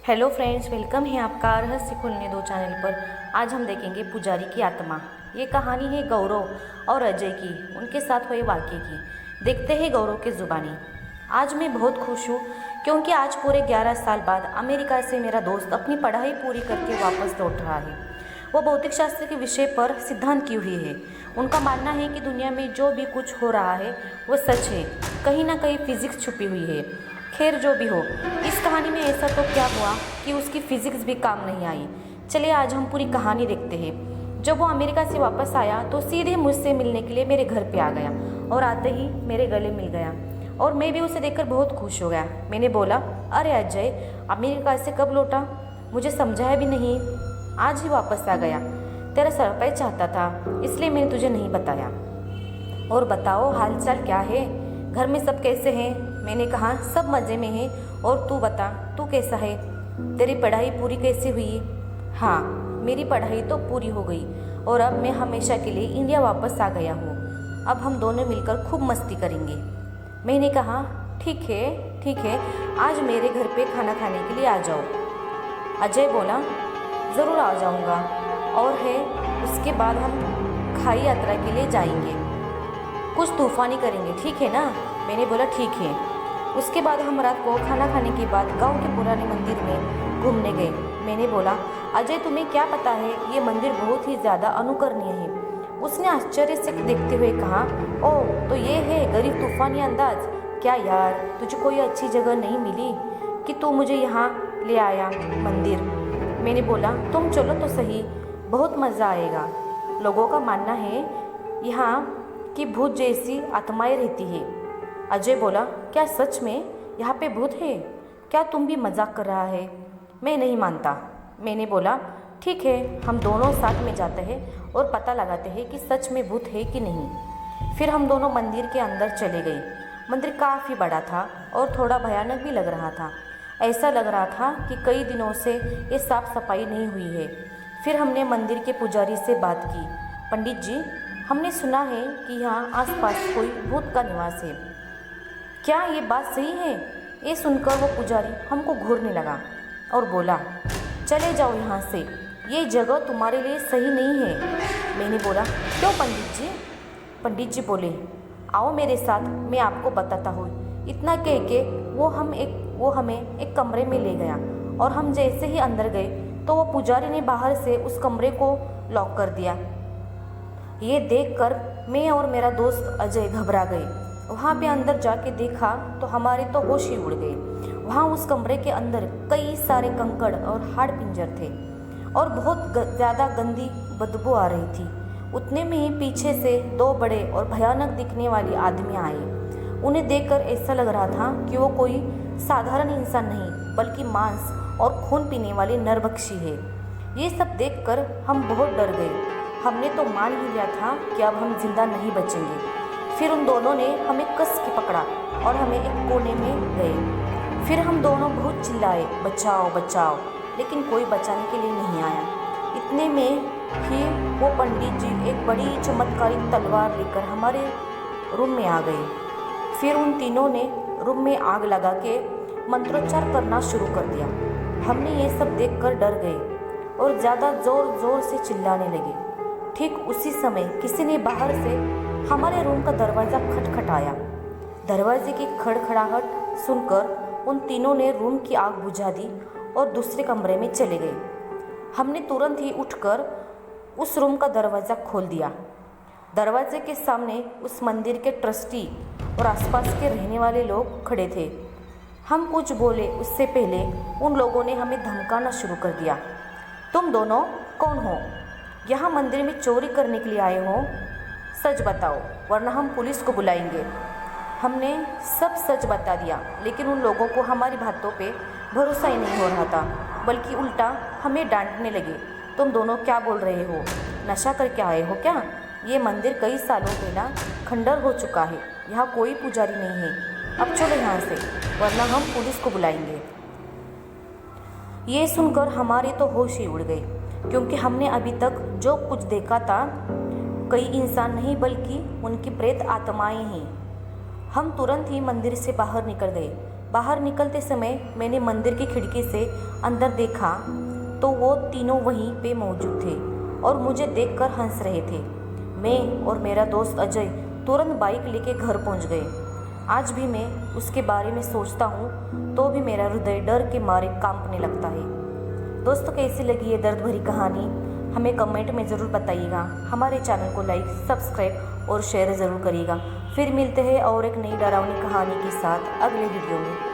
Hello friends, welcome है आपका रहस्य खोलने दो चैनल पर। आज हम देखेंगे पुजारी की आत्मा। ये कहानी है गौरव और अजय की, उनके साथ हुए वाक़े की। देखते हैं गौरव की ज़ुबानी। आज मैं बहुत खुश हूँ क्योंकि आज पूरे 11 साल बाद अमेरिका से मेरा दोस्त अपनी पढ़ाई पूरी करके वापस लौट रहा है। वो भौतिक शास्त्र के विषय पर सिद्धांत की हुई है। उनका मानना है कि दुनिया में जो भी कुछ हो रहा है वो सच है, कहीं ना कहीं फिजिक्स छुपी हुई है। खैर जो भी हो, इस कहानी में ऐसा तो क्या हुआ कि उसकी फिजिक्स भी काम नहीं आई। चलिए आज हम पूरी कहानी देखते हैं। जब वो अमेरिका से वापस आया तो सीधे मुझसे मिलने के लिए मेरे घर पे आ गया और आते ही मेरे गले मिल गया और मैं भी उसे देखकर बहुत खुश हो गया। मैंने बोला, अरे अजय, अमेरिका से कब लौटा? मुझे समझाया भी नहीं, आज ही वापस आ गया। तेरा सरप्राइज चाहता था इसलिए मैंने तुझे नहीं बताया। और बताओ हालचाल क्या है, घर में सब कैसे हैं? मैंने कहा सब मज़े में हैं। और तू बता, तू कैसा है? तेरी पढ़ाई पूरी कैसे हुई? हाँ, मेरी पढ़ाई तो पूरी हो गई और अब मैं हमेशा के लिए इंडिया वापस आ गया हूँ। अब हम दोनों मिलकर खूब मस्ती करेंगे। मैंने कहा ठीक है, आज मेरे घर पे खाना खाने के लिए आ जाओ। अजय बोला, ज़रूर आ जाऊँगा। और है उसके बाद हम खाई यात्रा के लिए जाएंगे, कुछ तूफ़ानी करेंगे, ठीक है ना? मैंने बोला ठीक है। उसके बाद हम रात को खाना खाने के बाद गांव के पुराने मंदिर में घूमने गए। मैंने बोला, अजय तुम्हें क्या पता है, ये मंदिर बहुत ही ज़्यादा अनुकरणीय है। उसने आश्चर्य से देखते हुए कहा, ओह तो ये है गरीब तूफ़ानी अंदाज। क्या यार, तुझे कोई अच्छी जगह नहीं मिली कि तू मुझे यहाँ ले आया मंदिर? मैंने बोला, तुम चलो तो सही, बहुत मज़ा आएगा। लोगों का मानना है यहाँ कि भूत जैसी आत्माएं रहती है। अजय बोला, क्या सच में यहाँ पे भूत है? क्या तुम भी मजाक कर रहा है? मैं नहीं मानता। मैंने बोला, ठीक है, हम दोनों साथ में जाते हैं और पता लगाते हैं कि सच में भूत है कि नहीं। फिर हम दोनों मंदिर के अंदर चले गए। मंदिर काफ़ी बड़ा था और थोड़ा भयानक भी लग रहा था। ऐसा लग रहा था कि कई दिनों से ये साफ सफाई नहीं हुई है। फिर हमने मंदिर के पुजारी से बात की। पंडित जी, हमने सुना है कि यहाँ आसपास कोई भूत का निवास है, क्या ये बात सही है? ये सुनकर वो पुजारी हमको घूरने लगा और बोला, चले जाओ यहाँ से, ये जगह तुम्हारे लिए सही नहीं है। मैंने बोला, क्यों पंडित जी? पंडित जी बोले, आओ मेरे साथ, मैं आपको बताता हूँ। इतना कह के वो हमें एक कमरे में ले गया और हम जैसे ही अंदर गए तो वो पुजारी ने बाहर से उस कमरे को लॉक कर दिया। ये देखकर मैं और मेरा दोस्त अजय घबरा गए। वहाँ पे अंदर जाके देखा तो हमारे तो होश ही उड़ गए। वहाँ उस कमरे के अंदर कई सारे कंकड़ और हाड़ पिंजर थे और बहुत ज़्यादा गंदी बदबू आ रही थी। उतने में ही पीछे से दो बड़े और भयानक दिखने वाले आदमी आए। उन्हें देखकर ऐसा लग रहा था कि वो कोई साधारण इंसान नहीं बल्कि मांस और खून पीने वाले नरभक्षी है। ये सब देखकर हम बहुत डर गए। हमने तो मान ही लिया था कि अब हम जिंदा नहीं बचेंगे। फिर उन दोनों ने हमें कस के पकड़ा और हमें एक कोने में गए। फिर हम दोनों बहुत चिल्लाए, बचाओ बचाओ, लेकिन कोई बचाने के लिए नहीं आया। इतने में ही वो पंडित जी एक बड़ी चमत्कारी तलवार लेकर हमारे रूम में आ गए। फिर उन तीनों ने रूम में आग लगा के मंत्रोच्चार करना शुरू कर दिया। हमने ये सब देखकर डर गए और ज़्यादा ज़ोर से चिल्लाने लगे। ठीक उसी समय किसी ने बाहर से हमारे रूम का दरवाज़ा खटखटाया। दरवाजे की खड़खड़ाहट सुनकर उन तीनों ने रूम की आग बुझा दी और दूसरे कमरे में चले गए। हमने तुरंत ही उठकर उस रूम का दरवाज़ा खोल दिया। दरवाजे के सामने उस मंदिर के ट्रस्टी और आसपास के रहने वाले लोग खड़े थे। हम कुछ बोले उससे पहले उन लोगों ने हमें धमकाना शुरू कर दिया। तुम दोनों कौन हो? यहाँ मंदिर में चोरी करने के लिए आए हो? सच बताओ वरना हम पुलिस को बुलाएंगे। हमने सब सच बता दिया, लेकिन उन लोगों को हमारी बातों पे भरोसा ही नहीं हो रहा था, बल्कि उल्टा हमें डांटने लगे। तुम दोनों क्या बोल रहे हो? नशा करके आए हो क्या? ये मंदिर कई सालों पहला खंडर हो चुका है, यहाँ कोई पुजारी नहीं है। अब चलो यहाँ से, वरना हम पुलिस को बुलाएंगे। ये सुनकर हमारे तो होश ही उड़ गए, क्योंकि हमने अभी तक जो कुछ देखा था कई इंसान नहीं बल्कि उनकी प्रेत आत्माएं हैं। हम तुरंत ही मंदिर से बाहर निकल गए। बाहर निकलते समय मैंने मंदिर की खिड़की से अंदर देखा तो वो तीनों वहीं पे मौजूद थे और मुझे देखकर हंस रहे थे। मैं और मेरा दोस्त अजय तुरंत बाइक लेके घर पहुंच गए। आज भी मैं उसके बारे में सोचता हूँ तो भी मेरा हृदय डर के मारे कांपने लगता है। दोस्तों, कैसी लगी ये दर्द भरी कहानी हमें कमेंट में ज़रूर बताइएगा। हमारे चैनल को लाइक, सब्सक्राइब और शेयर ज़रूर करिएगा। फिर मिलते हैं और एक नई डरावनी कहानी के साथ अगले वीडियो में।